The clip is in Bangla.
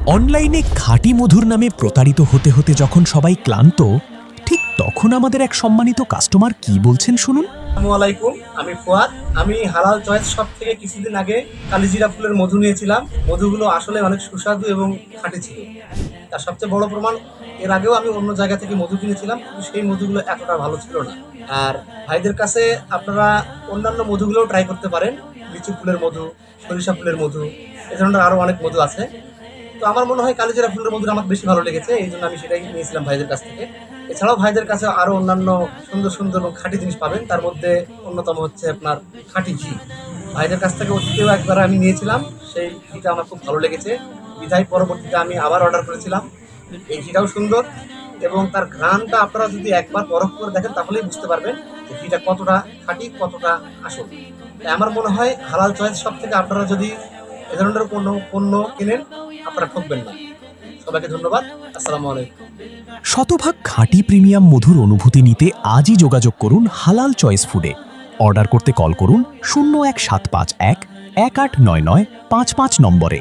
অনলাইনে খাঁটি মধুর নামে প্রতারিত হতে হতে যখন সবাই ক্লান্ত, ঠিক তখন আমাদের এক সম্মানিত কাস্টমার কি বলছেন শুনুন। আসসালামু আলাইকুম, আমি ফুয়াদ। আমি হালাল চয়েস শপ থেকে কিছুদিন আগে কালিজিরা ফুলের মধু নিয়েছিলাম। মধুগুলো আসলে অনেক সুস্বাদু এবং খাঁটি ছিল। তার সবচেয়ে বড় প্রমাণ, এর আগেও আমি অন্য জায়গা থেকে মধু কিনেছিলাম, কিন্তু সেই মধুগুলো এতটা ভালো ছিল না। আর ভাইদের কাছে আপনারা অন্যান্য মধুগুলোও ট্রাই করতে পারেন। লিচু ফুলের মধু, সরিষা ফুলের মধু, এ ধরনের আরও অনেক মধু আছে। তো আমার মনে হয় কালিজিরা ফুলের মধুটা আমার বেশি ভালো লেগেছে, এই জন্য আমি সেটাই নিয়েছিলাম ভাইদের কাছ থেকে। এছাড়াও ভাইদের কাছে আরো অন্যান্য সুন্দর সুন্দর এবং খাঁটি জিনিস পাবেন, তার মধ্যে অন্যতম হচ্ছে আপনার খাঁটি ঘি। ভাইদের কাছ থেকে অতীতেও একবার আমি নিয়েছিলাম, সেই ঘিটা আমার খুব ভালো লেগেছে। বিধায় পরবর্তীতে আমি আবার অর্ডার করেছিলাম। এই ঘিটাও সুন্দর এবং তার ঘ্রাণটা আপনারা যদি একবার পরখ করে দেখেন তাহলেই বুঝতে পারবেন যে ঘিটা কতটা খাঁটি, কতটা আসল। তাই আমার মনে হয় হালাল চয়েস সব থেকে আপনারা যদি এ ধরনের কোনো পণ্য কিনেন, আপনারা ঠকবেন না। সবাইকে ধন্যবাদ। আসসালামু আলাইকুম। শতভাগ খাঁটি প্রিমিয়াম মধুর অনুভূতি নিতে আজই যোগাযোগ করুন হালাল চয়েস ফুডে। অর্ডার করতে কল করুন 01751 1899 55 নম্বরে।